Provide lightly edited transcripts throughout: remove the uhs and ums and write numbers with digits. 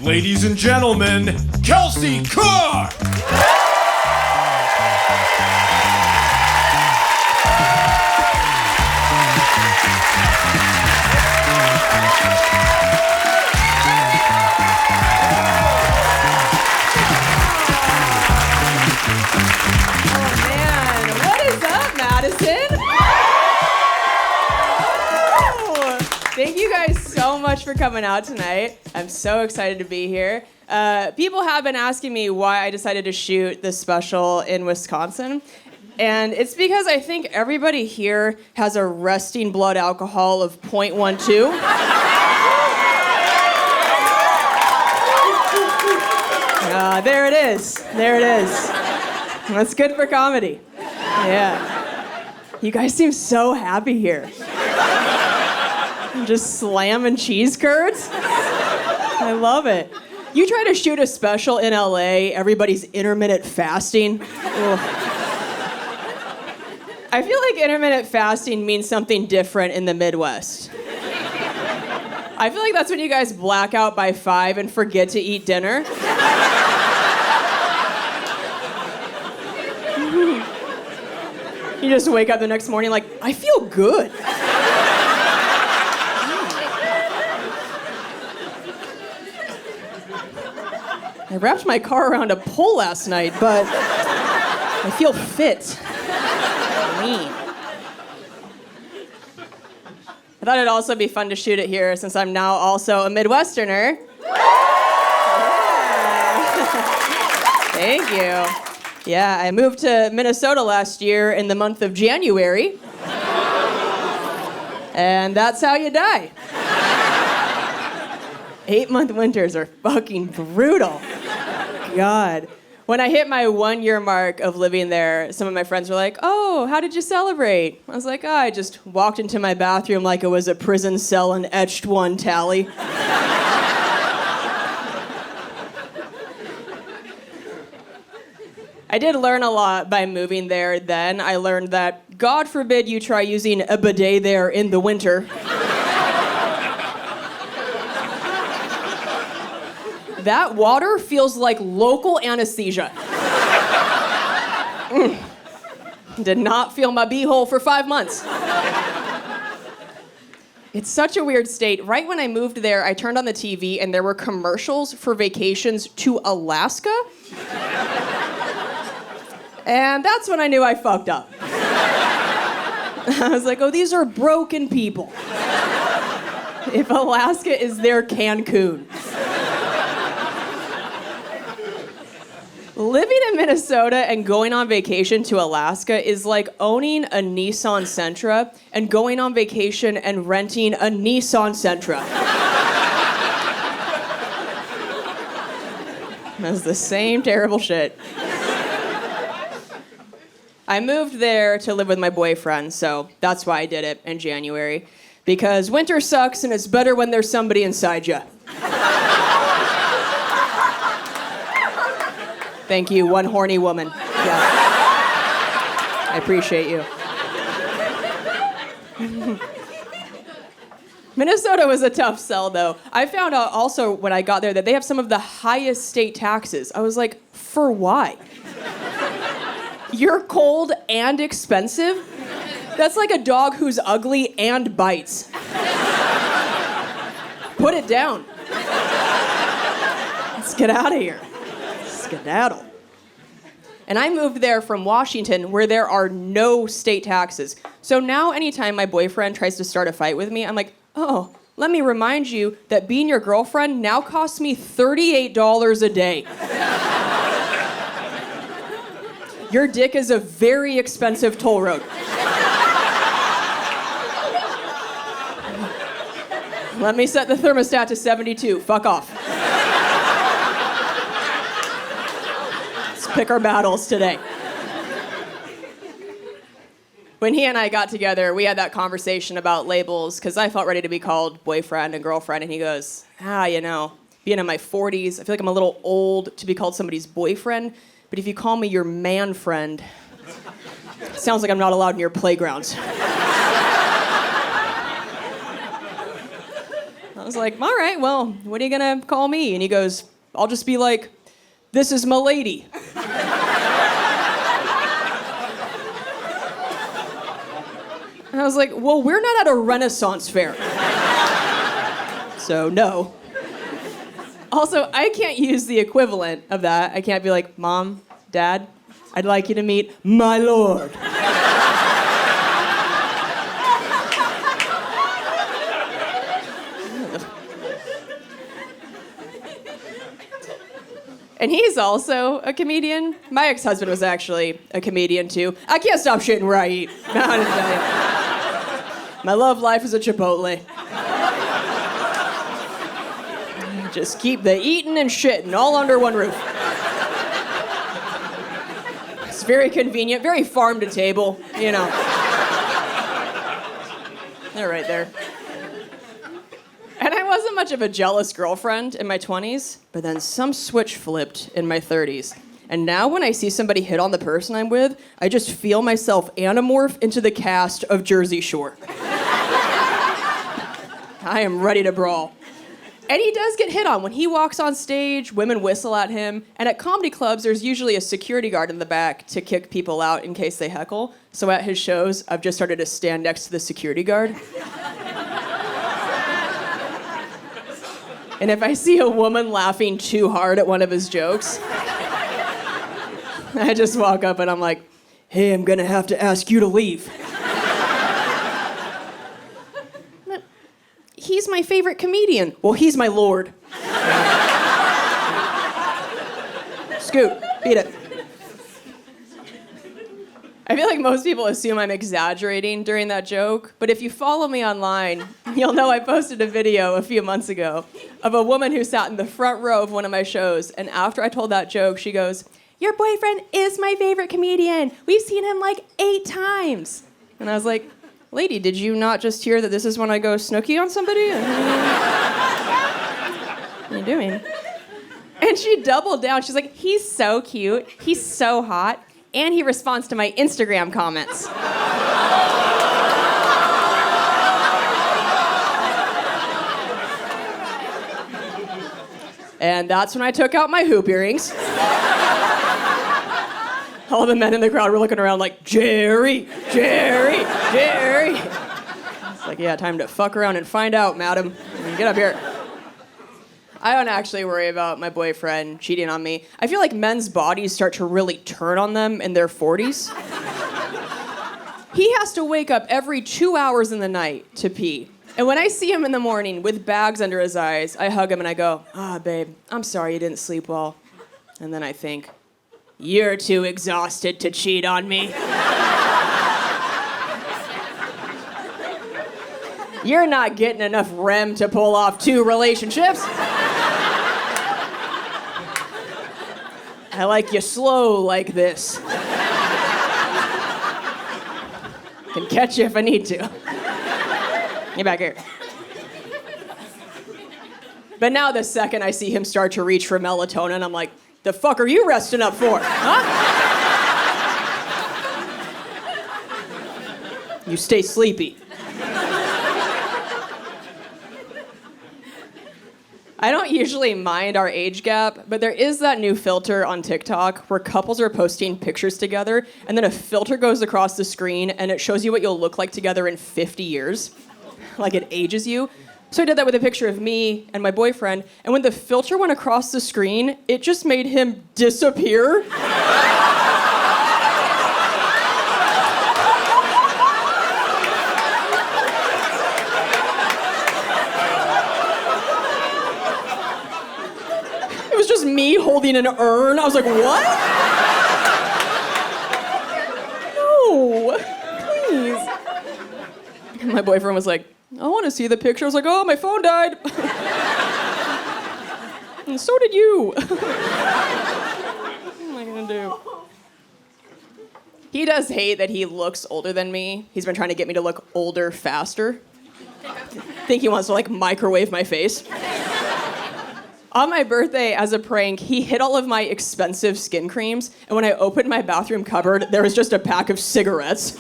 Ladies and gentlemen, Kelsey Cook! Thank you guys so much for coming out tonight. I'm so excited to be here. People have been asking me why I decided to shoot this special in Wisconsin. And it's because I think everybody here has a resting blood alcohol of 0.12. There it is. There it is. That's good for comedy. Yeah. You guys seem so happy here. Just slamming cheese curds? I love it. You try to shoot a special in LA, everybody's intermittent fasting. Ugh. I feel like intermittent fasting means something different in the Midwest. I feel like that's when you guys black out by 5 and forget to eat dinner. You just wake up the next morning like, I feel good. I wrapped my car around a pole last night, but I feel fit. Lean. I thought it'd also be fun to shoot it here since I'm now also a Midwesterner. Yeah. Thank you. Yeah, I moved to Minnesota last year in the month of January. And that's how you die. 8-month winters are fucking brutal. God. When I hit my 1-year mark of living there, some of my friends were like, oh, how did you celebrate? I was like, oh, I just walked into my bathroom like it was a prison cell and etched one tally. I did learn a lot by moving there then. I learned that God forbid you try using a bidet there in the winter. That water feels like local anesthesia. Did not feel my beehole for 5 months. It's such a weird state. Right when I moved there, I turned on the TV and there were commercials for vacations to Alaska. And that's when I knew I fucked up. I was like, oh, these are broken people. If Alaska is their Cancun. Living in Minnesota and going on vacation to Alaska is like owning a Nissan Sentra and going on vacation and renting a Nissan Sentra. That's the same terrible shit. I moved there to live with my boyfriend, so that's why I did it in January. Because winter sucks and it's better when there's somebody inside you. Thank you, one horny woman. Yeah. I appreciate you. Minnesota was a tough sell, though. I found out also when I got there that they have some of the highest state taxes. I was like, for why? You're cold and expensive? That's like a dog who's ugly and bites. Put it down. Let's get out of here. Skedaddle. And I moved there from Washington where there are no state taxes. So now anytime my boyfriend tries to start a fight with me, I'm like, oh, let me remind you that being your girlfriend now costs me $38 a day. Your dick is a very expensive toll road. Let me set the thermostat to 72. Fuck off. Pick our battles today. When he and I got together, we had that conversation about labels because I felt ready to be called boyfriend and girlfriend, and he goes, you know, being in my 40s, I feel like I'm a little old to be called somebody's boyfriend, but if you call me your man friend, it sounds like I'm not allowed in your playgrounds. I was like, all right, well, what are you gonna call me? And he goes, I'll just be like, this is my lady. And I was like, well, we're not at a Renaissance fair. So no. Also, I can't use the equivalent of that. I can't be like, Mom, Dad, I'd like you to meet my lord. And he's also a comedian. My ex-husband was actually a comedian too. I can't stop shitting where I eat. No, I didn't tell you. My love life is a Chipotle. Just keep the eating and shitting all under one roof. It's very convenient, very farm to table, you know. They're right there. And I wasn't much of a jealous girlfriend in my 20s, but then some switch flipped in my 30s. And now when I see somebody hit on the person I'm with, I just feel myself anamorph into the cast of Jersey Shore. I am ready to brawl. And he does get hit on. When he walks on stage, women whistle at him. And at comedy clubs, there's usually a security guard in the back to kick people out in case they heckle. So at his shows, I've just started to stand next to the security guard. And if I see a woman laughing too hard at one of his jokes, I just walk up and I'm like, hey, I'm gonna have to ask you to leave. He's my favorite comedian. Well, he's my lord. Scoot, beat it. I feel like most people assume I'm exaggerating during that joke, but if you follow me online, you'll know I posted a video a few months ago of a woman who sat in the front row of one of my shows, and after I told that joke, she goes, your boyfriend is my favorite comedian. We've seen him like 8 times. And I was like, lady, did you not just hear that this is when I go snooky on somebody? What are you doing? And she doubled down. She's like, he's so cute. He's so hot. And he responds to my Instagram comments. And that's when I took out my hoop earrings. All the men in the crowd were looking around like, Jerry, Jerry, Jerry. It's like, yeah, time to fuck around and find out, madam. Get up here. I don't actually worry about my boyfriend cheating on me. I feel like men's bodies start to really turn on them in their 40s. He has to wake up every 2 hours in the night to pee. And when I see him in the morning with bags under his eyes, I hug him and I go, babe, I'm sorry you didn't sleep well. And then I think, you're too exhausted to cheat on me. You're not getting enough REM to pull off 2 relationships. I like you slow like this. Can catch you if I need to. Get back here. But now the second I see him start to reach for melatonin, I'm like, the fuck are you resting up for, huh? You stay sleepy. I don't usually mind our age gap, but there is that new filter on TikTok where couples are posting pictures together, and then a filter goes across the screen, and it shows you what you'll look like together in 50 years. Like it ages you. So I did that with a picture of me and my boyfriend, and when the filter went across the screen, it just made him disappear. It was just me holding an urn. I was like, what? No, please. And my boyfriend was like, I want to see the picture. I was like, oh, my phone died. And so did you. What am I going to do? He does hate that he looks older than me. He's been trying to get me to look older faster. I think he wants to, like, microwave my face. On my birthday, as a prank, he hid all of my expensive skin creams, and when I opened my bathroom cupboard, there was just a pack of cigarettes.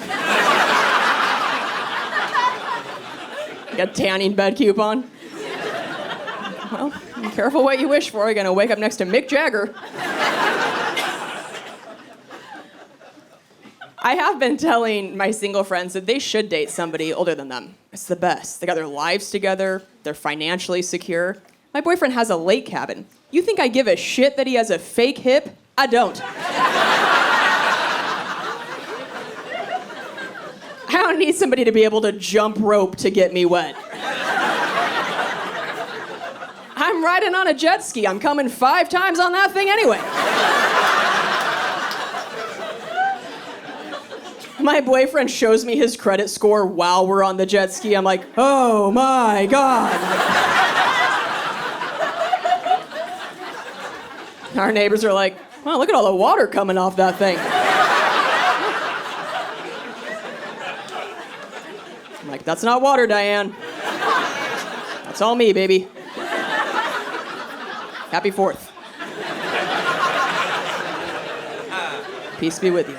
Like a tanning bed coupon. Well, be careful what you wish for. You're gonna wake up next to Mick Jagger. I have been telling my single friends that they should date somebody older than them. It's the best. They got their lives together. They're financially secure. My boyfriend has a lake cabin. You think I give a shit that he has a fake hip? I don't. I don't need somebody to be able to jump rope to get me wet. I'm riding on a jet ski. I'm coming 5 times on that thing anyway. My boyfriend shows me his credit score while we're on the jet ski. I'm like, oh my God. Our neighbors are like, wow, look at all the water coming off that thing. I'm like, that's not water, Diane. That's all me, baby. Happy 4th. Peace be with you.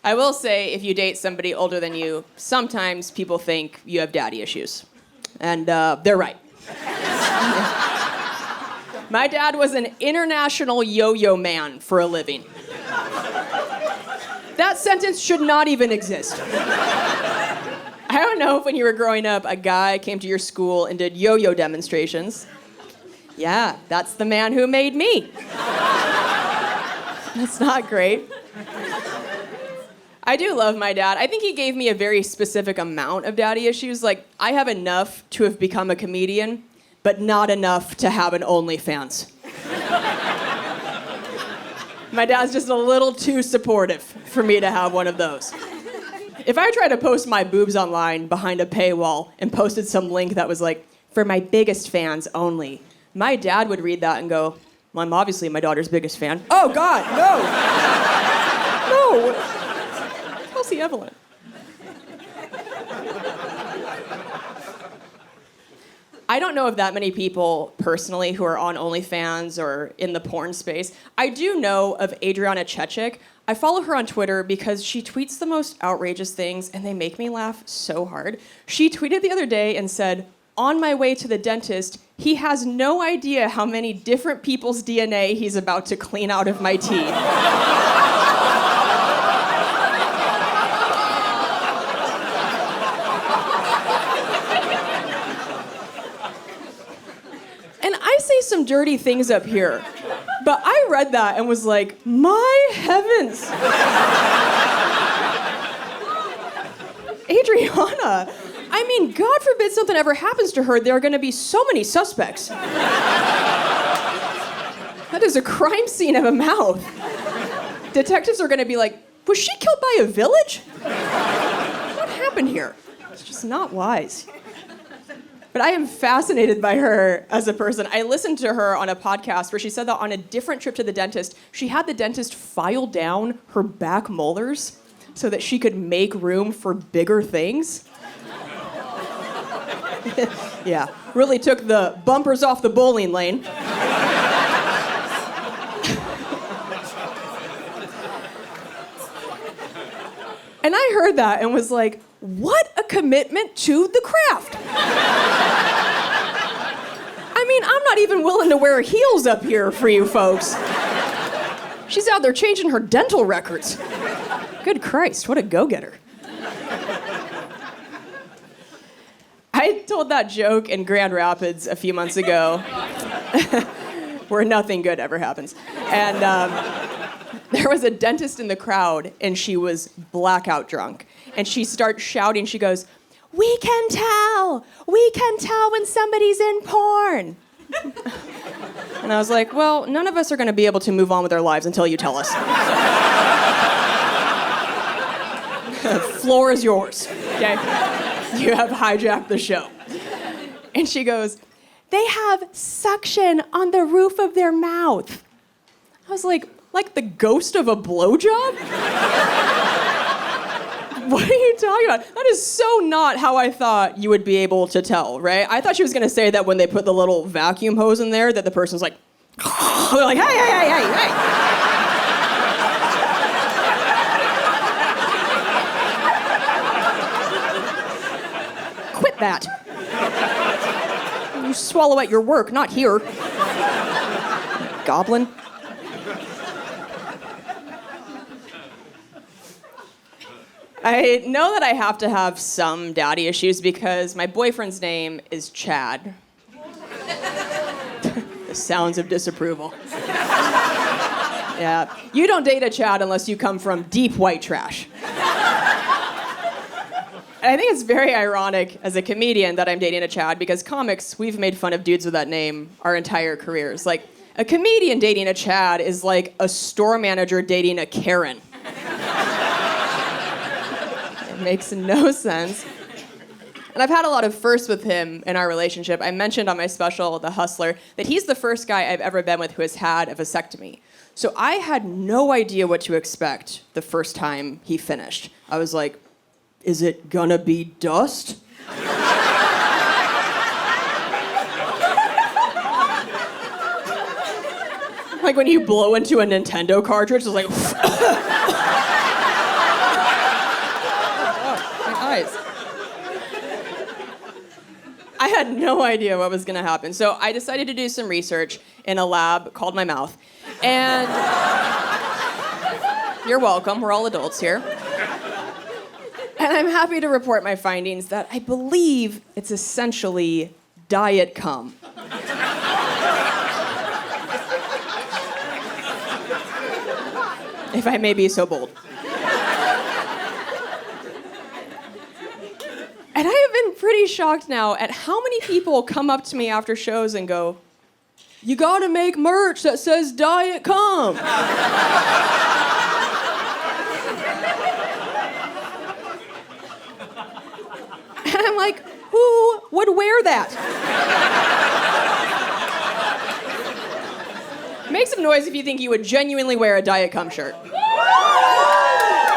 I will say, if you date somebody older than you, sometimes people think you have daddy issues. And they're right. My dad was an international yo-yo man for a living. That sentence should not even exist. I don't know if when you were growing up, a guy came to your school and did yo-yo demonstrations. Yeah, that's the man who made me. That's not great. I do love my dad. I think he gave me a very specific amount of daddy issues. Like, I have enough to have become a comedian, but not enough to have an OnlyFans. My dad's just a little too supportive for me to have one of those. If I tried to post my boobs online behind a paywall and posted some link that was like, for my biggest fans only, my dad would read that and go, well, I'm obviously my daughter's biggest fan. Oh, God, no. No. Kelsey Evelyn. I don't know of that many people personally who are on OnlyFans or in the porn space. I do know of Adriana Chechik. I follow her on Twitter because she tweets the most outrageous things and they make me laugh so hard. She tweeted the other day and said, on my way to the dentist, he has no idea how many different people's DNA he's about to clean out of my teeth. Some dirty things up here, but I read that and was like, my heavens. Adriana, I mean, God forbid something ever happens to her, there are going to be so many suspects. That is a crime scene of a mouth. Detectives are going to be like, was she killed by a village? What happened here? It's just not wise. But I am fascinated by her as a person. I listened to her on a podcast where she said that on a different trip to the dentist, she had the dentist file down her back molars so that she could make room for bigger things. Yeah, really took the bumpers off the bowling lane. And I heard that and was like, what a commitment to the craft. I mean, I'm not even willing to wear heels up here for you folks. She's out there changing her dental records. Good Christ, what a go-getter. I told that joke in Grand Rapids a few months ago where nothing good ever happens. And there was a dentist in the crowd, and she was blackout drunk. And she starts shouting, she goes, we can tell when somebody's in porn. And I was like, well, none of us are going to be able to move on with our lives until you tell us. The floor is yours, okay? You have hijacked the show. And she goes, they have suction on the roof of their mouth. I was like the ghost of a blowjob? What are you talking about? That is so not how I thought you would be able to tell, right? I thought she was going to say that when they put the little vacuum hose in there, that the person's like, they're like, hey. Quit that. You swallow at your work, not here. Goblin. I know that I have to have some daddy issues because my boyfriend's name is Chad. The sounds of disapproval. Yeah, you don't date a Chad unless you come from deep white trash. And I think it's very ironic as a comedian that I'm dating a Chad because comics, we've made fun of dudes with that name our entire careers. Like, a comedian dating a Chad is like a store manager dating a Karen. It makes no sense. And I've had a lot of firsts with him in our relationship. I mentioned on my special, The Hustler, that he's the first guy I've ever been with who has had a vasectomy. So I had no idea what to expect the first time he finished. I was like, is it gonna be dust? Like when you blow into a Nintendo cartridge, it's like, my eyes. I had no idea what was gonna happen. So I decided to do some research in a lab called my mouth. And you're welcome, we're all adults here. And I'm happy to report my findings that I believe it's essentially diet cum. If I may be so bold. And I have been pretty shocked now at how many people come up to me after shows and go, "You gotta make merch that says diet cum." And I'm like, who would wear that? Make some noise if you think you would genuinely wear a diet cum shirt.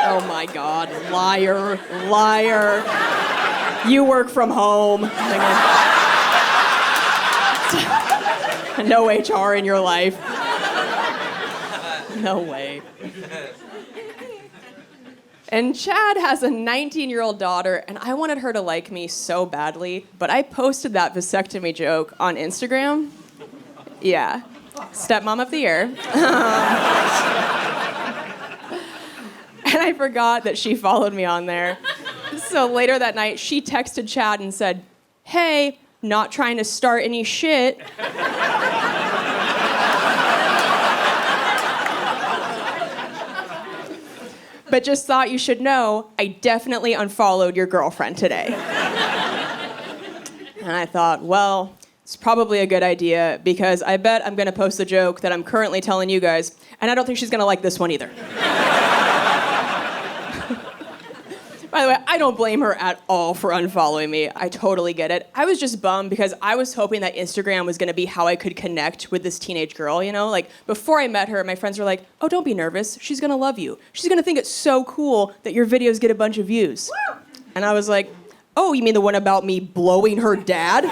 Oh my God, liar, liar. You work from home. No HR in your life. No way. And Chad has a 19-year-old daughter, and I wanted her to like me so badly, but I posted that vasectomy joke on Instagram. Yeah. Stepmom of the year. And I forgot that she followed me on there. So later that night, she texted Chad and said, "Hey, not trying to start any shit." But just thought you should know, I definitely unfollowed your girlfriend today. And I thought, well, it's probably a good idea because I bet I'm gonna post the joke that I'm currently telling you guys, and I don't think she's gonna like this one either. By the way, I don't blame her at all for unfollowing me. I totally get it. I was just bummed because I was hoping that Instagram was gonna be how I could connect with this teenage girl, you know? Like, before I met her, my friends were like, "Oh, don't be nervous. She's gonna love you. She's gonna think it's so cool that your videos get a bunch of views." Woo! And I was like, "Oh, you mean the one about me blowing her dad?"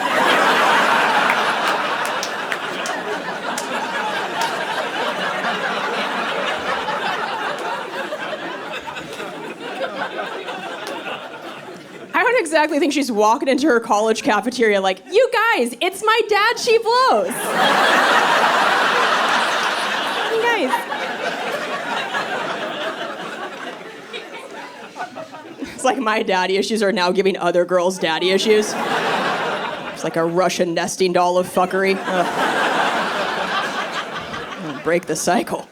I don't exactly think she's walking into her college cafeteria like, "You guys, it's my dad she blows." You guys. It's like my daddy issues are now giving other girls daddy issues. It's like a Russian nesting doll of fuckery. Break the cycle.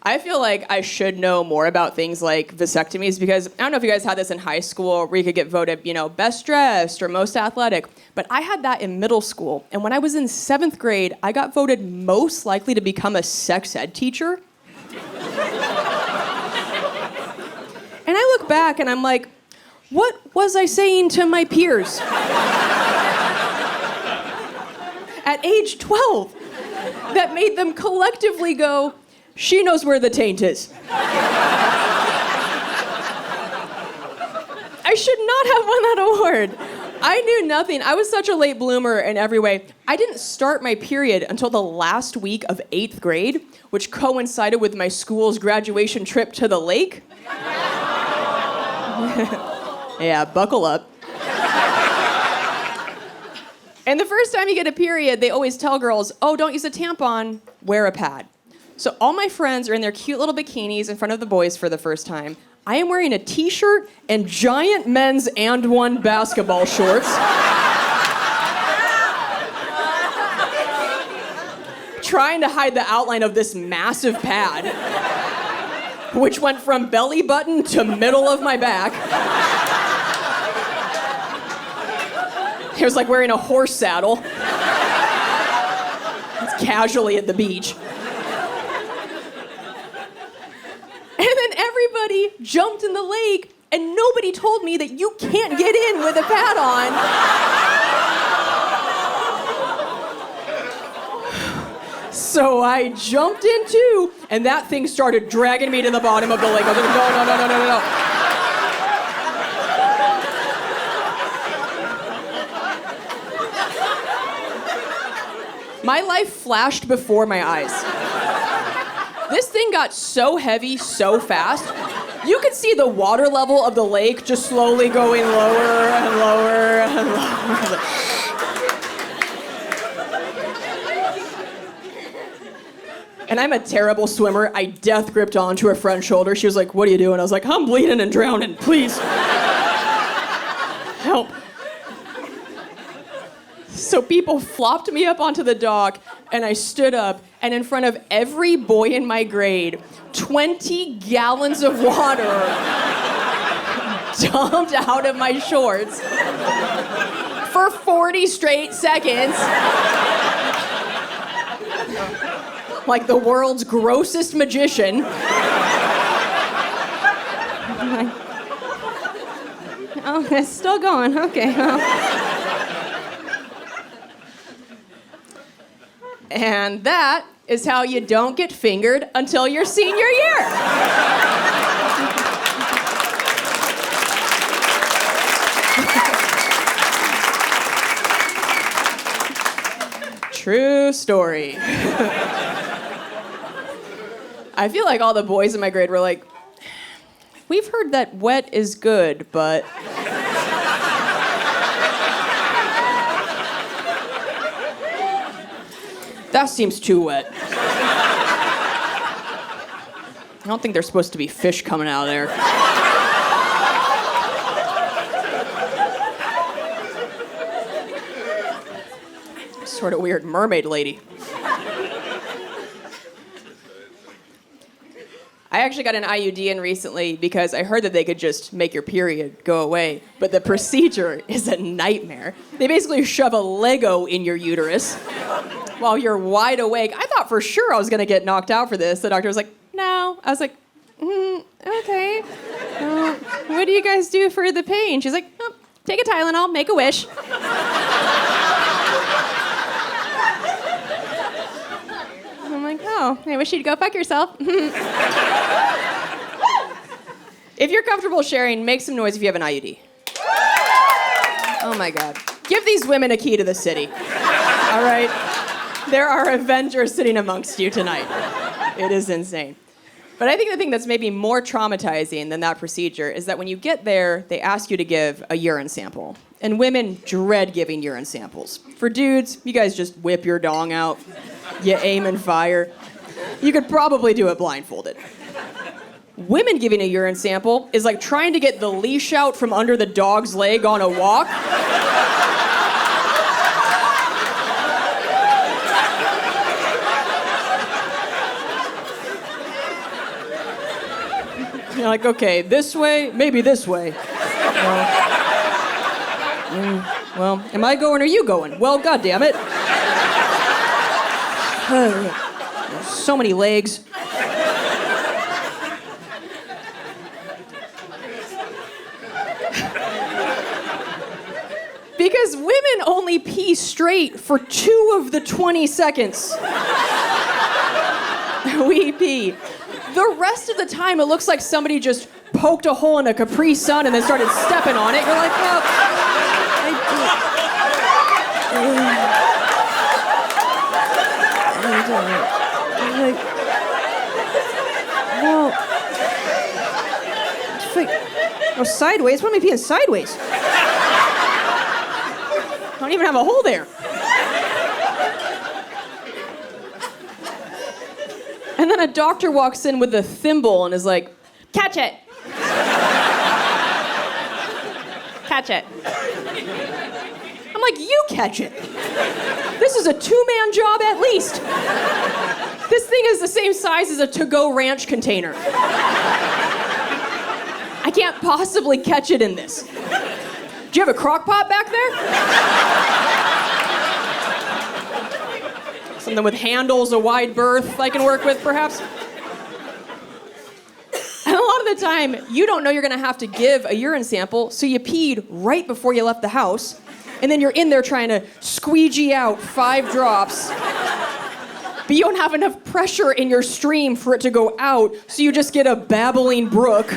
I feel like I should know more about things like vasectomies because I don't know if you guys had this in high school where you could get voted, best dressed or most athletic, but I had that in middle school. And when I was in 7th grade, I got voted most likely to become a sex ed teacher. And I look back and I'm like, what was I saying to my peers? At age 12, that made them collectively go, "She knows where the taint is." I should not have won that award. I knew nothing. I was such a late bloomer in every way. I didn't start my period until the last week of 8th grade, which coincided with my school's graduation trip to the lake. Yeah, buckle up. And the first time you get a period, they always tell girls, oh, don't use a tampon, wear a pad. So all my friends are in their cute little bikinis in front of the boys for the first time. I am wearing a t-shirt and giant men's and one basketball shorts. Trying to hide the outline of this massive pad, which went from belly button to middle of my back. It was like wearing a horse saddle. It's casually at the beach. And then everybody jumped in the lake, and nobody told me that you can't get in with a pad on. So I jumped in too, and that thing started dragging me to the bottom of the lake. I was like, no. My life flashed before my eyes. This thing got so heavy so fast, you could see the water level of the lake just slowly going lower and lower and lower. And I'm a terrible swimmer. I death gripped onto her front shoulder. She was like, what are you doing? I was like, I'm bleeding and drowning, please. Help. So people flopped me up onto the dock, and I stood up, and in front of every boy in my grade, 20 gallons of water dumped out of my shorts for 40 straight seconds. Like the world's grossest magician. Oh, it's still going. Okay. And that is how you don't get fingered until your senior year. True story. I feel like all the boys in my grade were like, we've heard that wet is good, but... That seems too wet. I don't think there's supposed to be fish coming out of there. Sort of weird mermaid lady. I actually got an IUD in recently because I heard that they could just make your period go away, but the procedure is a nightmare. They basically shove a Lego in your uterus while you're wide awake. I thought for sure I was gonna get knocked out for this. The doctor was like, no. I was like, okay. What do you guys do for the pain? She's like, oh, take a Tylenol, make a wish. I'm like, oh, I wish you'd go fuck yourself. If you're comfortable sharing, make some noise if you have an IUD. Oh my God. Give these women a key to the city. All right? There are Avengers sitting amongst you tonight. It is insane. But I think the thing that's maybe more traumatizing than that procedure is that when you get there, they ask you to give a urine sample. And women dread giving urine samples. For dudes, you guys just whip your dong out. You aim and fire. You could probably do it blindfolded. Women giving a urine sample is like trying to get the leash out from under the dog's leg on a walk. You're like, okay, this way, maybe this way. Well, am I going or you going? Well, goddammit. So many legs. Because women only pee straight for 2 of the 20 seconds we pee. The rest of the time, it looks like somebody just poked a hole in a Capri Sun and then started stepping on it. You're like, well, Oh, sideways? What am I peeing sideways? I don't even have a hole there. And then a doctor walks in with a thimble and is like, catch it. Catch it. I'm like, you catch it. This is a two-man job at least. This thing is the same size as a to-go ranch container. I can't possibly catch it in this. Do you have a crock pot back there? Something with handles, a wide berth I can work with, perhaps? And a lot of the time, you don't know you're gonna have to give a urine sample, so you peed right before you left the house, and then you're in there trying to squeegee out 5 drops, but you don't have enough pressure in your stream for it to go out, so you just get a babbling brook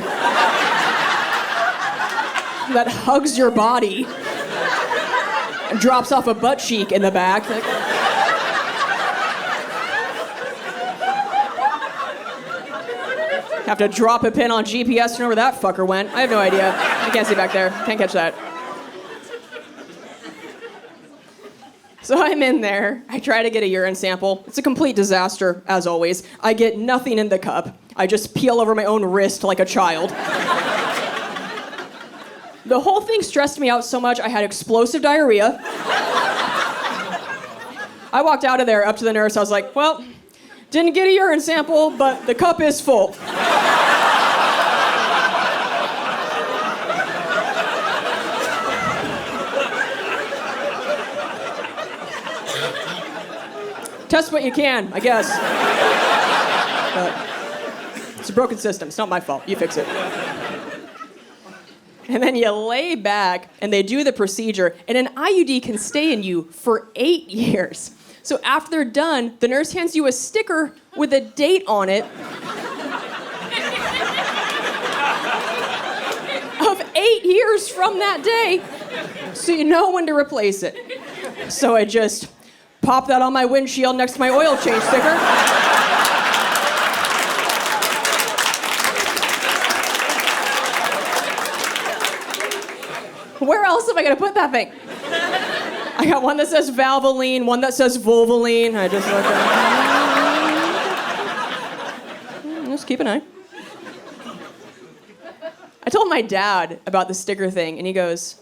that hugs your body and drops off a butt cheek in the back. Like, have to drop a pin on GPS to know where that fucker went. I have no idea. I can't see back there. Can't catch that. So I'm in there. I try to get a urine sample. It's a complete disaster, as always. I get nothing in the cup. I just peel over my own wrist like a child. The whole thing stressed me out so much I had explosive diarrhea. I walked out of there up to the nurse. I was like, well, didn't get a urine sample, but the cup is full. Test what you can, I guess. But it's a broken system. It's not my fault. You fix it. And then you lay back, and they do the procedure, and an IUD can stay in you for 8 years. So after they're done, the nurse hands you a sticker with a date on it of 8 years from that day, so you know when to replace it. So I just pop that on my windshield next to my oil change sticker. Where else am I gonna put that thing? I got one that says Valvoline, one that says Volvoline. I just look at just keep an eye. I told my dad about the sticker thing, and he goes,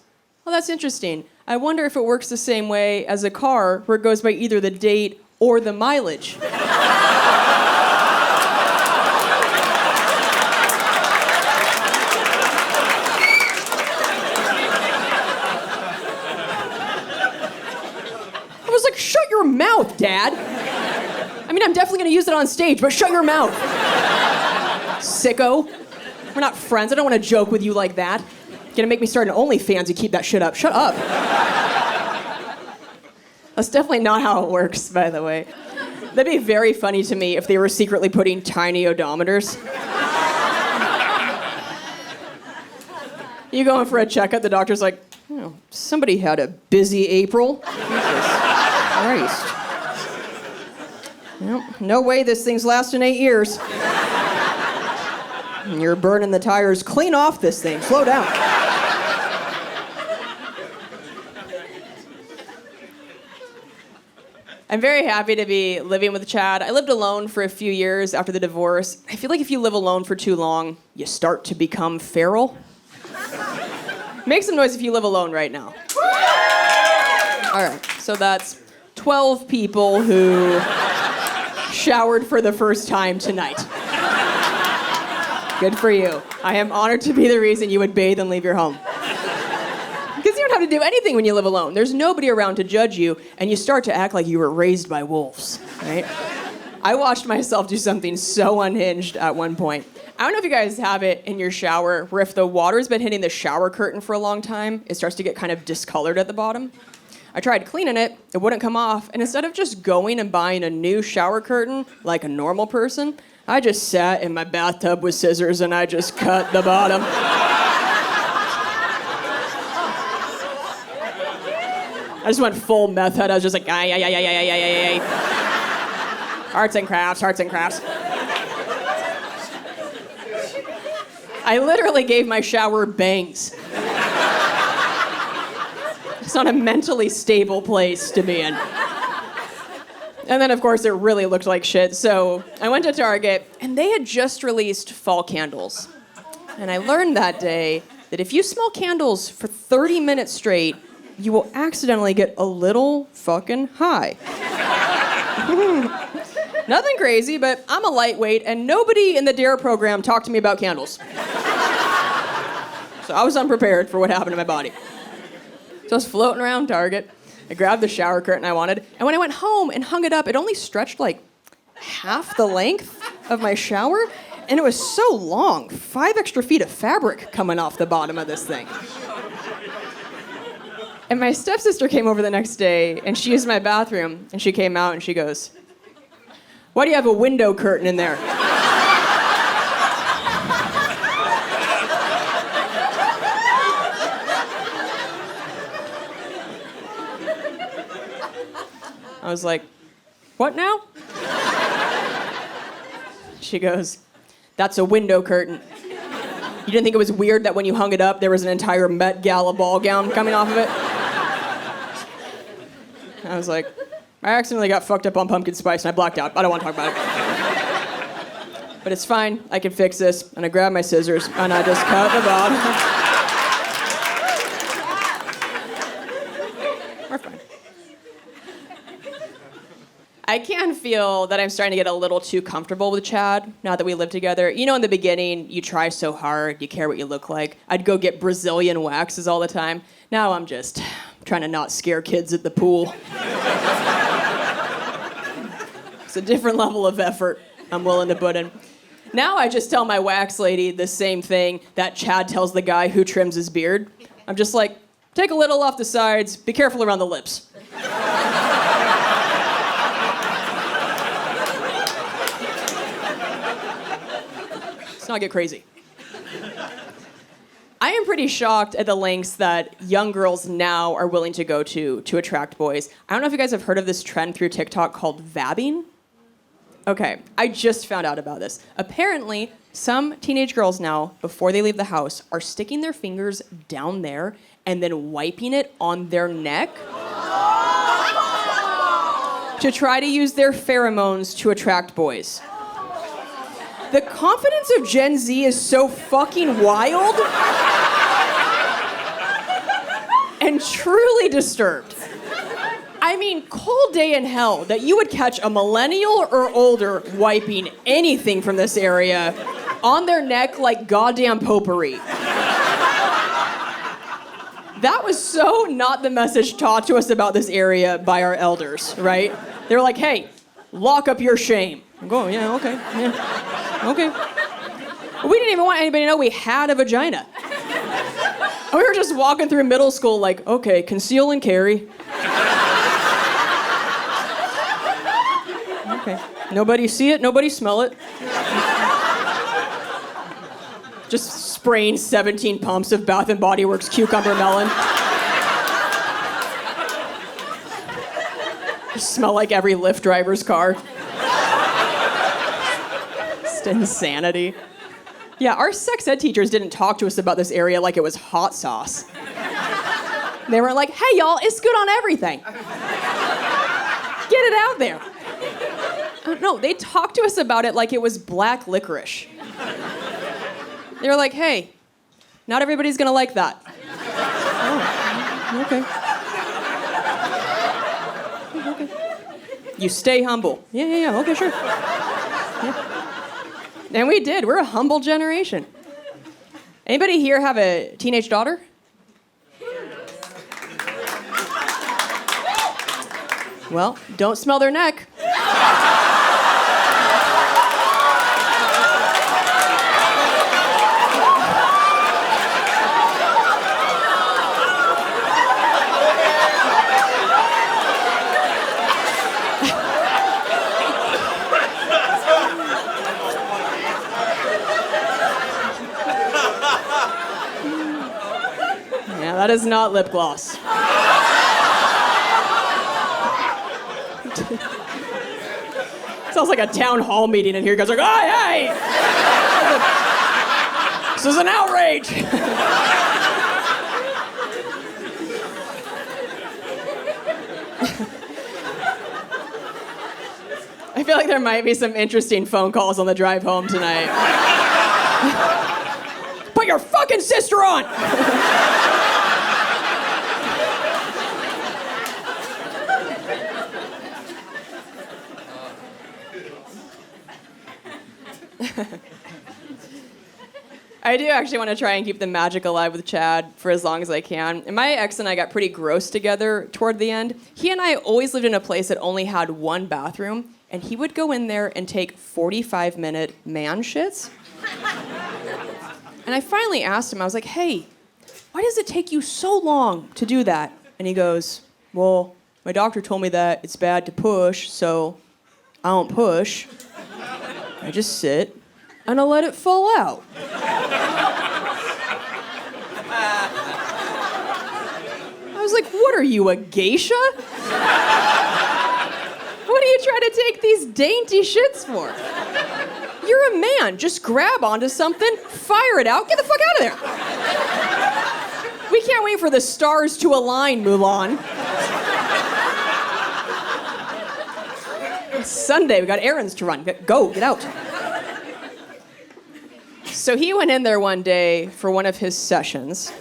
"Oh, that's interesting. I wonder if it works the same way as a car, where it goes by either the date or the mileage." I was like, shut your mouth, Dad. I mean, I'm definitely gonna use it on stage, but shut your mouth. Sicko. We're not friends. I don't want to joke with you like that. You're gonna make me start an OnlyFans to keep that shit up. Shut up. That's definitely not how it works, by the way. That'd be very funny to me if they were secretly putting tiny odometers. You go in for a checkup, the doctor's like, oh, somebody had a busy April. Jesus Christ. Well, no way this thing's lasting 8 years. And you're burning the tires clean off this thing. Slow down. I'm very happy to be living with Chad. I lived alone for a few years after the divorce. I feel like if you live alone for too long, you start to become feral. Make some noise if you live alone right now. All right, so that's 12 people who showered for the first time tonight. Good for you. I am honored to be the reason you would bathe and leave your home. Because you don't have to do anything when you live alone. There's nobody around to judge you, and you start to act like you were raised by wolves, right? I watched myself do something so unhinged at one point. I don't know if you guys have it in your shower, where if the water's been hitting the shower curtain for a long time, it starts to get kind of discolored at the bottom. I tried cleaning it, it wouldn't come off, and instead of just going and buying a new shower curtain like a normal person, I just sat in my bathtub with scissors and I just cut the bottom. I just went full meth head. I was just like, ay. Arts and crafts. I literally gave my shower bangs. It's not a mentally stable place to be in. And then, of course, it really looked like shit. So I went to Target, and they had just released fall candles. And I learned that day that if you smell candles for 30 minutes straight, you will accidentally get a little fucking high. Nothing crazy, but I'm a lightweight, and nobody in the DARE program talked to me about candles. So I was unprepared for what happened to my body. So I was floating around Target. I grabbed the shower curtain I wanted, and when I went home and hung it up, it only stretched like half the length of my shower, and it was so long, 5 extra feet of fabric coming off the bottom of this thing. And my stepsister came over the next day, and she used my bathroom, and she came out and she goes, "Why do you have a window curtain in there?" I was like, "What now?" She goes, "That's a window curtain. You didn't think it was weird that when you hung it up, there was an entire Met Gala ball gown coming off of it?" I was like, "I accidentally got fucked up on pumpkin spice and I blacked out. I don't want to talk about it. But it's fine. I can fix this." And I grabbed my scissors and I just cut the bottom. We're fine. I can feel that I'm starting to get a little too comfortable with Chad now that we live together. You know, in the beginning, you try so hard, you care what you look like. I'd go get Brazilian waxes all the time. Now I'm just trying to not scare kids at the pool. It's a different level of effort I'm willing to put in. Now I just tell my wax lady the same thing that Chad tells the guy who trims his beard. I'm just like, take a little off the sides, be careful around the lips. Let's not get crazy. I am pretty shocked at the lengths that young girls now are willing to go to attract boys. I don't know if you guys have heard of this trend through TikTok called vabbing. Okay, I just found out about this. Apparently, some teenage girls now, before they leave the house, are sticking their fingers down there and then wiping it on their neck to try to use their pheromones to attract boys. The confidence of Gen Z is so fucking wild and truly disturbed. I mean, cold day in hell that you would catch a millennial or older wiping anything from this area on their neck like goddamn potpourri. That was so not the message taught to us about this area by our elders, right? They were like, "Hey, lock up your shame." I'm going, "Yeah, okay, yeah, okay." We didn't even want anybody to know we had a vagina. We were just walking through middle school like, "Okay, conceal and carry." Okay, nobody see it, nobody smell it. Just spraying 17 pumps of Bath & Body Works cucumber melon. Smell like every Lyft driver's car. Just insanity. Yeah, our sex ed teachers didn't talk to us about this area like it was hot sauce. They were like, "Hey y'all, it's good on everything. Get it out there." No, they talked to us about it like it was black licorice. They were like, "Hey, not everybody's gonna like that." Oh, okay. Okay. You stay humble. Yeah, okay, sure. Yeah. And we did. We're a humble generation. Anybody here have a teenage daughter? Well, don't smell their neck. That is not lip gloss. Sounds like a town hall meeting in here. You guys are like, "Hey, hey!" This is an outrage! I feel like there might be some interesting phone calls on the drive home tonight. Put your fucking sister on! I do actually want to try and keep the magic alive with Chad for as long as I can. And my ex and I got pretty gross together toward the end. He and I always lived in a place that only had one bathroom, and he would go in there and take 45-minute man shits. And I finally asked him, I was like, hey, why does it take you so long to do that? And he goes, well, my doctor told me that it's bad to push, so I don't push. I just sit and I let it fall out. I was like, what are you, a geisha? What are you trying to take these dainty shits for? You're a man. Just grab onto something, fire it out, get the fuck out of there. We can't wait for the stars to align, Mulan. It's Sunday, we got errands to run. Go, get out. So he went in there one day for one of his sessions.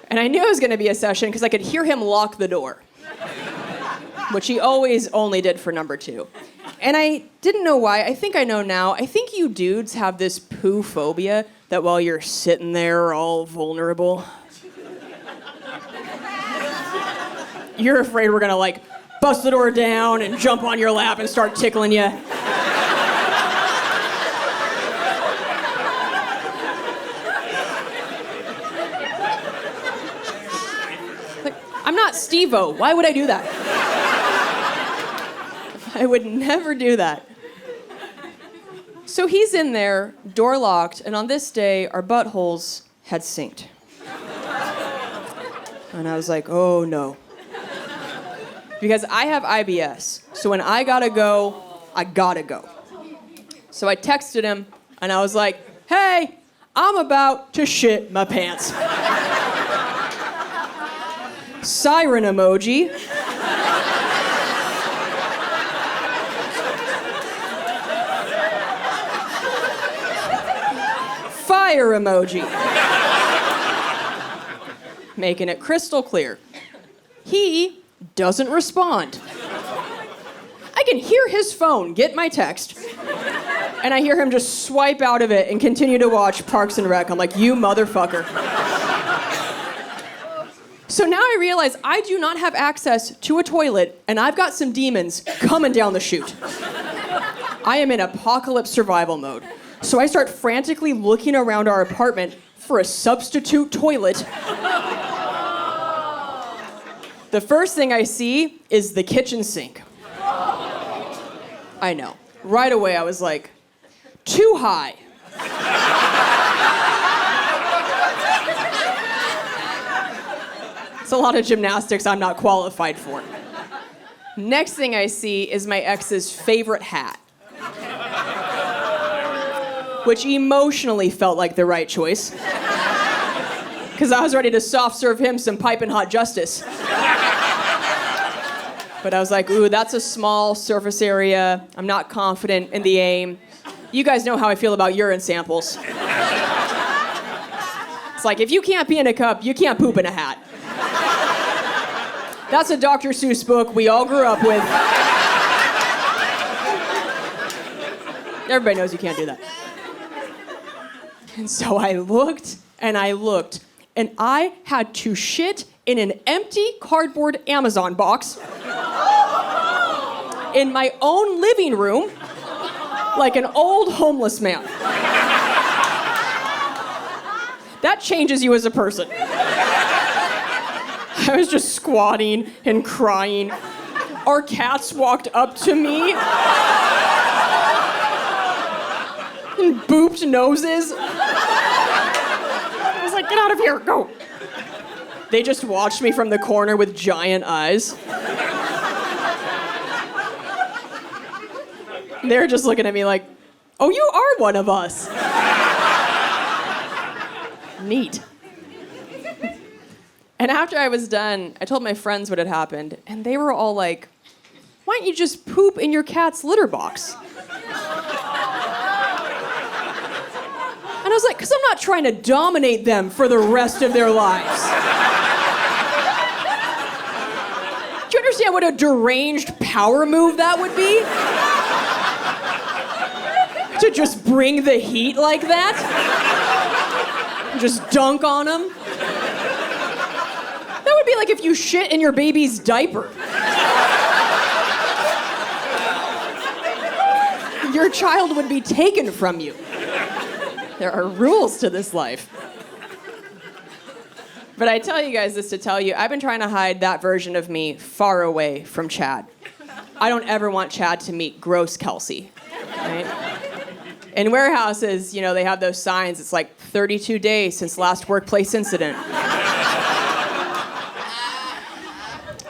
And I knew it was going to be a session because I could hear him lock the door, which he always only did for number 2. And I didn't know why. I think I know now. I think you dudes have this poo phobia that while you're sitting there all vulnerable, you're afraid we're going to, like, bust the door down and jump on your lap and start tickling you. I'm not Steve-O. Why would I do that? I would never do that. So he's in there, door locked, and on this day, our buttholes had synced. And I was like, oh no. Because I have IBS, so when I gotta go, I gotta go. So I texted him, and I was like, hey, I'm about to shit my pants. Siren emoji. Fire emoji. Making it crystal clear. He doesn't respond. I can hear his phone get my text, and I hear him just swipe out of it and continue to watch Parks and Rec. I'm like, you motherfucker. So now I realize I do not have access to a toilet, and I've got some demons coming down the chute. I am in apocalypse survival mode. So I start frantically looking around our apartment for a substitute toilet. The first thing I see is the kitchen sink. I know. Right away I was like, too high. It's a lot of gymnastics I'm not qualified for. Next thing I see is my ex's favorite hat, which emotionally felt like the right choice, because I was ready to soft serve him some piping hot justice. But I was like, ooh, that's a small surface area. I'm not confident in the aim. You guys know how I feel about urine samples. It's like, if you can't pee in a cup, you can't poop in a hat. That's a Dr. Seuss book we all grew up with. Everybody knows you can't do that. And so I looked, and I had to shit in an empty cardboard Amazon box in my own living room like an old homeless man. That changes you as a person. I was just squatting and crying. Our cats walked up to me and booped noses. I was like, get out of here, go. They just watched me from the corner with giant eyes. They were just looking at me like, oh, you are one of us. Neat. And after I was done, I told my friends what had happened, and they were all like, why don't you just poop in your cat's litter box? And I was like, because I'm not trying to dominate them for the rest of their lives. Do you understand what a deranged power move that would be? To just bring the heat like that? Just dunk on them? That would be like if you shit in your baby's diaper. Your child would be taken from you. There are rules to this life. But I tell you guys this to tell you, I've been trying to hide that version of me far away from Chad. I don't ever want Chad to meet gross Kelsey, right? In warehouses, you know, they have those signs. It's like 32 days since last workplace incident.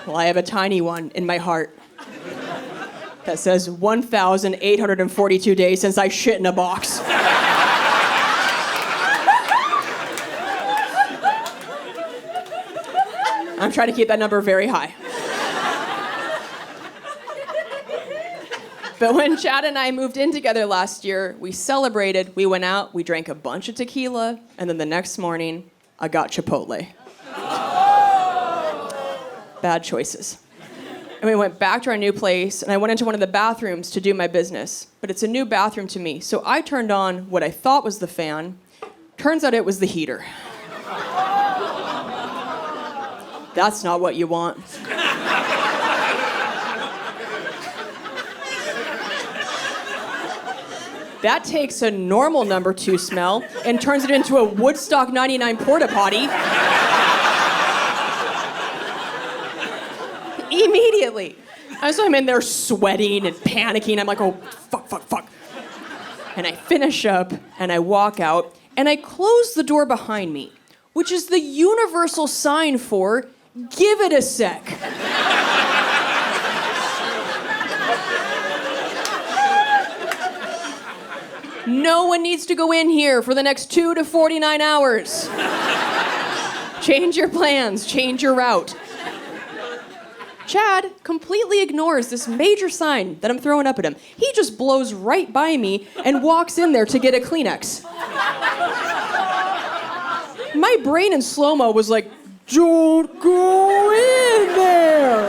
Well, I have a tiny one in my heart that says 1,842 days since I shit in a box. I'm trying to keep that number very high. But when Chad and I moved in together last year, we celebrated, we went out, we drank a bunch of tequila, and then the next morning, I got Chipotle. Bad choices. And we went back to our new place, and I went into one of the bathrooms to do my business. But it's a new bathroom to me, so I turned on what I thought was the fan. Turns out it was the heater. That's not what you want. That takes a normal number 2 smell and turns it into a Woodstock 99 porta potty. Immediately. So I'm in there sweating and panicking. I'm like, oh, fuck. And I finish up and I walk out and I close the door behind me, which is the universal sign for give it a sec. No one needs to go in here for the next 2 to 49 hours. Change your plans, change your route. Chad completely ignores this major sign that I'm throwing up at him. He just blows right by me and walks in there to get a Kleenex. My brain in slow-mo was like, don't go in there.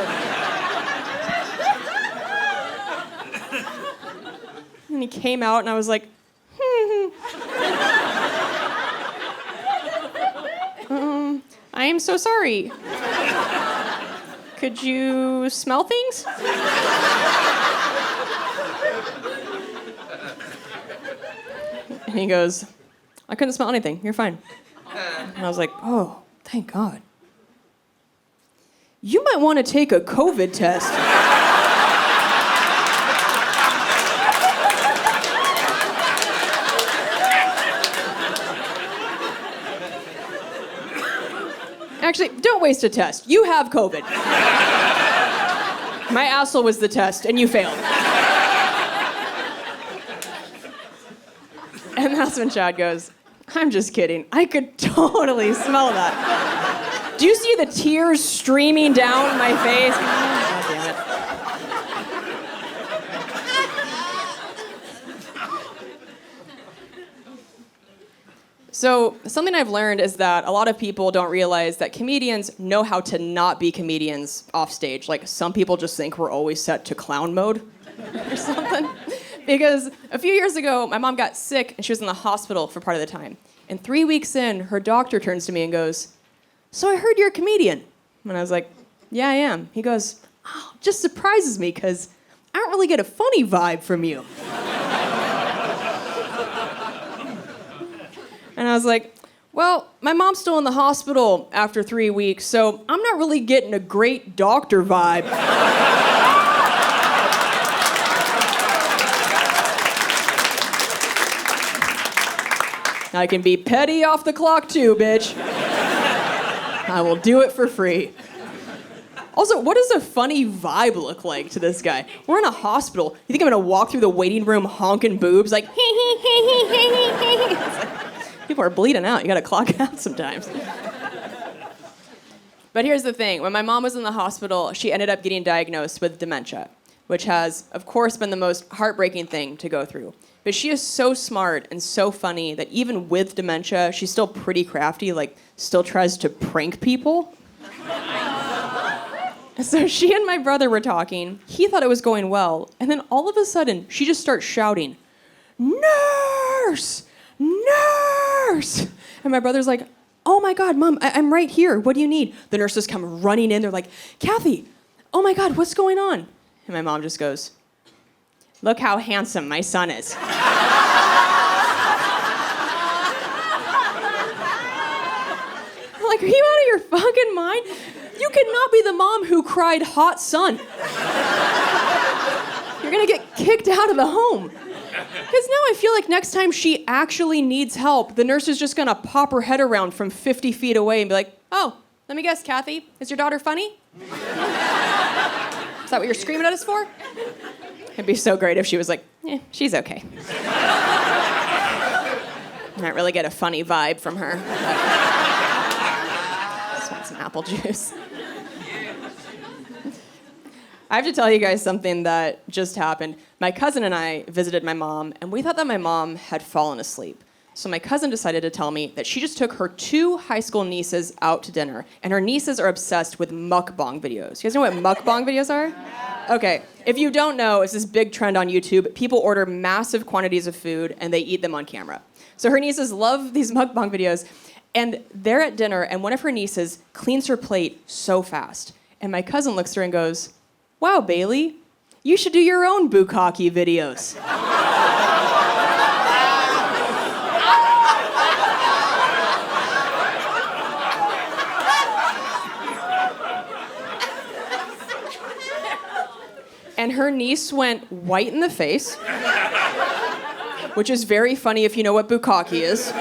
And he came out and I was like, I am so sorry. Could you smell things? And he goes, I couldn't smell anything. You're fine. And I was like, oh, thank God. You might want to take a COVID test. Actually, don't waste a test. You have COVID. My asshole was the test, and you failed. And that's when Chad goes, I'm just kidding. I could totally smell that. Do you see the tears streaming down my face? God damn it. So something I've learned is that a lot of people don't realize that comedians know how to not be comedians off stage. Like, some people just think we're always set to clown mode or something. Because a few years ago, my mom got sick and she was in the hospital for part of the time. And 3 weeks in, her doctor turns to me and goes, so I heard you're a comedian. And I was like, yeah, I am. He goes, oh, just surprises me because I don't really get a funny vibe from you. And I was like, well, my mom's still in the hospital after 3 weeks, so I'm not really getting a great doctor vibe. I can be petty off the clock too, bitch. I will do it for free. Also, what does a funny vibe look like to this guy? We're in a hospital. You think I'm gonna walk through the waiting room honking boobs like, hee hee hee hee hee hee hee? People People are bleeding out. You gotta clock out sometimes. But here's the thing. When my mom was in the hospital, she ended up getting diagnosed with dementia, which has, of course, been the most heartbreaking thing to go through. But she is so smart and so funny that even with dementia, she's still pretty crafty, like still tries to prank people. So she and my brother were talking. He thought it was going well. And then all of a sudden, she just starts shouting, "Nurse! Nurse!" And my brother's like, "Oh my God, Mom, I'm right here. What do you need?" The nurses come running in. They're like, "Kathy, oh my God, what's going on?" And my mom just goes, "Look how handsome my son is." I'm like, are you out of your fucking mind? You cannot be the mom who cried hot son. You're gonna get kicked out of the home. Because now I feel like next time she actually needs help, the nurse is just gonna pop her head around from 50 feet away and be like, "Oh, let me guess, Kathy, is your daughter funny? Is that what you're screaming at us for?" It'd be so great if she was like, "She's okay." Not really get a funny vibe from her. Just want some apple juice. I have to tell you guys something that just happened. My cousin and I visited my mom, and we thought that my mom had fallen asleep. So my cousin decided to tell me that she just took her 2 high school nieces out to dinner, and her nieces are obsessed with mukbang videos. You guys know what mukbang videos are? Okay, if you don't know, it's this big trend on YouTube. People order massive quantities of food, and they eat them on camera. So her nieces love these mukbang videos, and they're at dinner, and one of her nieces cleans her plate so fast. And my cousin looks at her and goes, "Wow, Bailey, you should do your own bukkake videos." And her niece went white in the face, which is very funny if you know what bukkake is.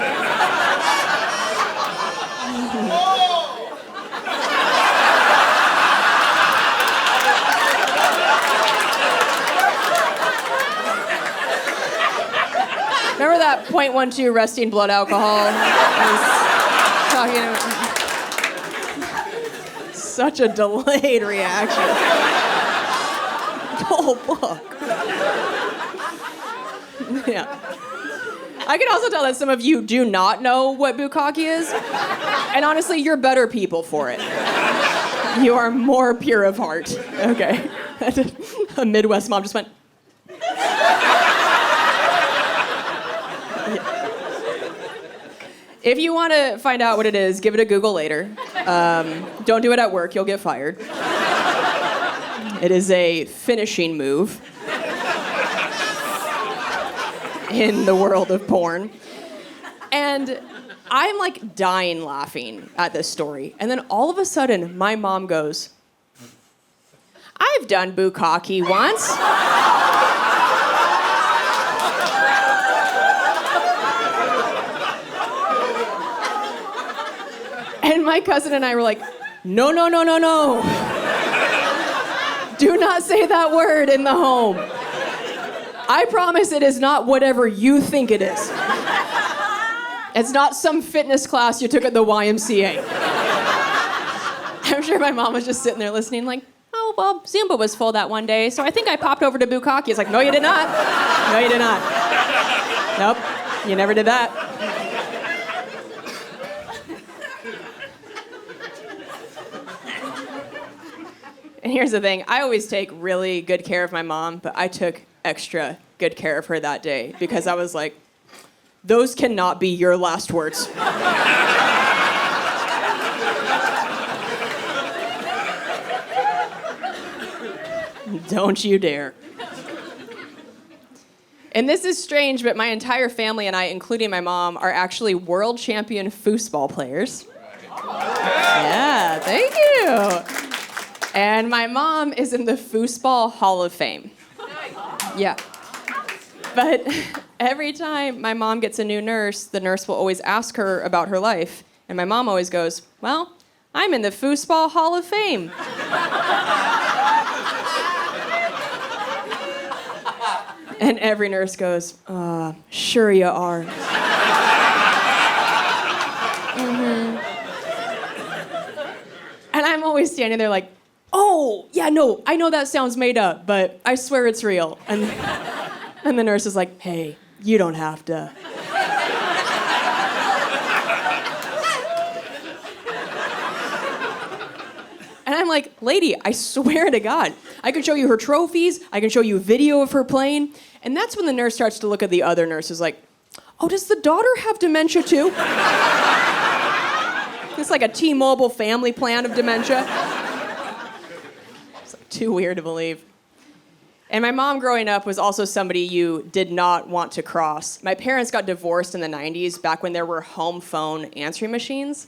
Remember that .12 resting blood alcohol? Such a delayed reaction. Oh, fuck. Yeah. I can also tell that some of you do not know what bukkake is. And honestly, you're better people for it. You are more pure of heart. Okay. A Midwest mom just went, If you want to find out what it is, give it a Google later. Don't do it at work, you'll get fired. It is a finishing move in the world of porn. And I'm like dying laughing at this story. And then all of a sudden, my mom goes, "I've done bukkake once." And my cousin and I were like, "No, no, no, no, no. Do not say that word in the home. I promise it is not whatever you think it is. It's not some fitness class you took at the YMCA." I'm sure my mom was just sitting there listening like, "Oh, well, Zumba was full that one day, so I think I popped over to bukkake." It's like, "No, you did not. No, you did not. Nope, you never did that." And here's the thing, I always take really good care of my mom, but I took extra good care of her that day because I was like, those cannot be your last words. Don't you dare. And this is strange, but my entire family and I, including my mom, are actually world champion foosball players. Yeah, thank you. And my mom is in the Foosball Hall of Fame. Yeah. But every time my mom gets a new nurse, the nurse will always ask her about her life. And my mom always goes, "Well, I'm in the Foosball Hall of Fame." And every nurse goes, "Sure you are." standing there like, oh, yeah, no, I know that sounds made up, but I swear it's real. And the nurse is like, hey, you don't have to. And I'm like, lady, I swear to God, I can show you her trophies, I can show you a video of her playing. And that's when the nurse starts to look at the other nurses like, oh, does the daughter have dementia too? It's like a T-Mobile family plan of dementia. It's like too weird to believe. And my mom growing up was also somebody you did not want to cross. My parents got divorced in the 90s, back when there were home phone answering machines.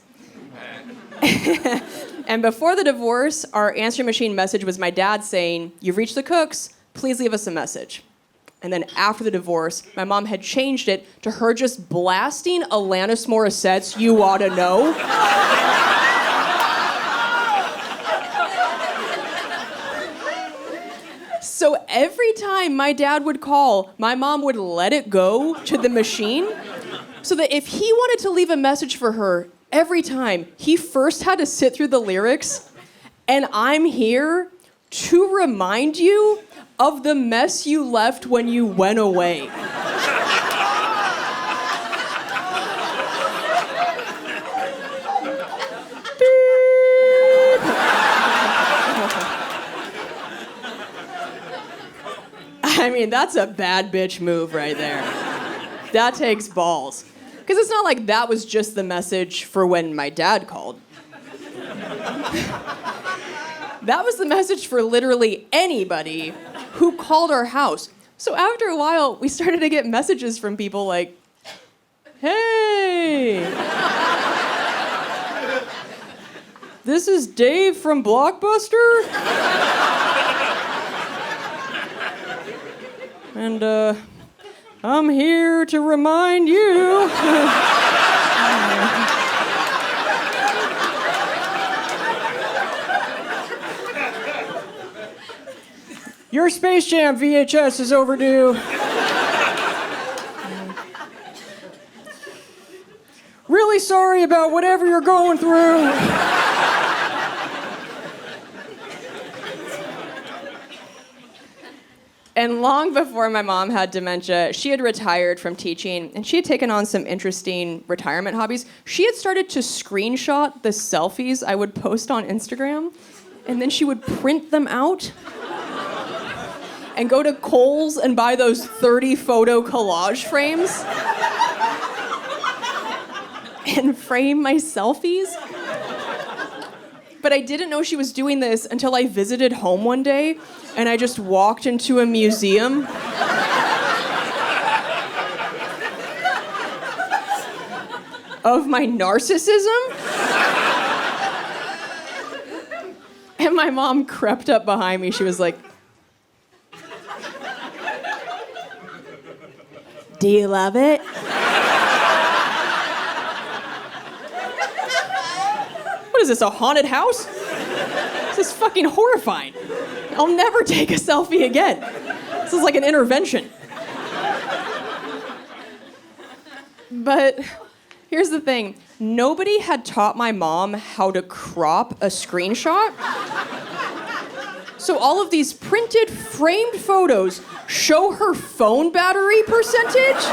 And before the divorce, our answering machine message was my dad saying, you've reached the Cooks, please leave us a message. And then after the divorce, my mom had changed it to her just blasting Alanis Morissette's You Oughta Know. So every time my dad would call, my mom would let it go to the machine so that if he wanted to leave a message for her, every time, he first had to sit through the lyrics, and I'm here to remind you of the mess you left when you went away. I mean, that's a bad bitch move right there. That takes balls. Because it's not like that was just the message for when my dad called. That was the message for literally anybody who called our house. So after a while, we started to get messages from people like, hey, this is Dave from Blockbuster. And, I'm here to remind you. Your Space Jam VHS is overdue. Really sorry about whatever you're going through. And long before my mom had dementia, she had retired from teaching, and she had taken on some interesting retirement hobbies. She had started to screenshot the selfies I would post on Instagram, and then she would print them out and go to Kohl's and buy those 30-photo collage frames and frame my selfies. But I didn't know she was doing this until I visited home one day, and I just walked into a museum. Of my narcissism. And my mom crept up behind me. She was like, do you love it? What is this, a haunted house? This is fucking horrifying. I'll never take a selfie again. This is like an intervention. But here's the thing. Nobody had taught my mom how to crop a screenshot. So all of these printed, framed photos show her phone battery percentage.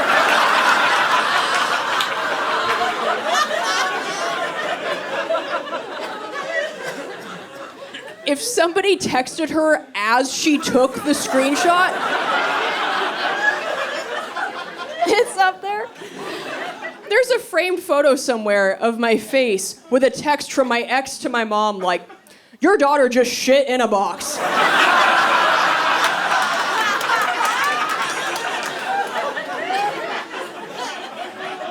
If somebody texted her as she took the screenshot, it's up there. There's a framed photo somewhere of my face with a text from my ex to my mom like, your daughter just shit in a box.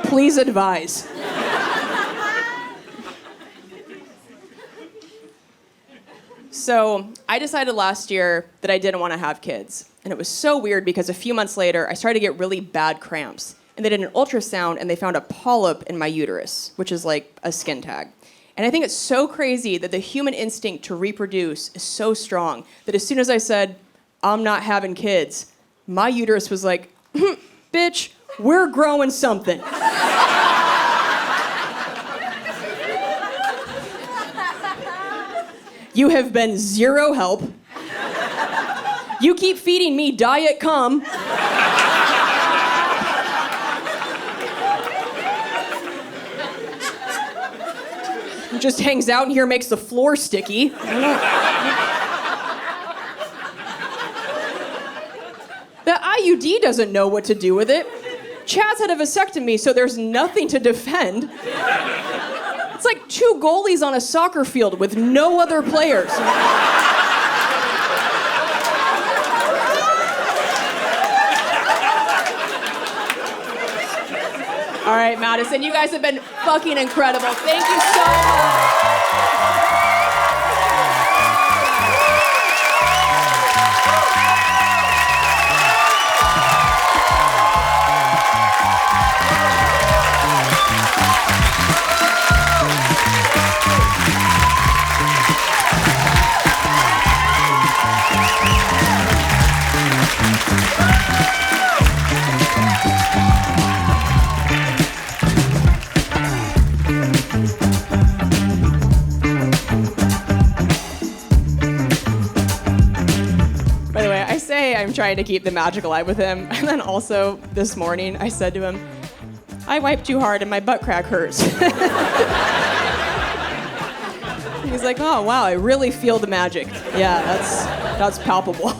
Please advise. So I decided last year that I didn't want to have kids. And it was so weird because a few months later, I started to get really bad cramps. And they did an ultrasound and they found a polyp in my uterus, which is like a skin tag. And I think it's so crazy that the human instinct to reproduce is so strong that as soon as I said, I'm not having kids, my uterus was like, bitch, we're growing something. You have been zero help. You keep feeding me diet cum. Just hangs out in here, makes the floor sticky. The IUD doesn't know what to do with it. Chad's had a vasectomy, so there's nothing to defend. It's like 2 goalies on a soccer field with no other players. All right, Madison, you guys have been fucking incredible. Thank you so much. I'm trying to keep the magic alive with him. And then also this morning, I said to him, I wiped too hard and my butt crack hurts. He's like, oh, wow, I really feel the magic. Yeah, that's palpable.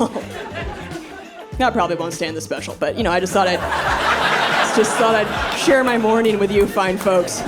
That probably won't stay in the special, but I just thought I'd share my morning with you fine folks.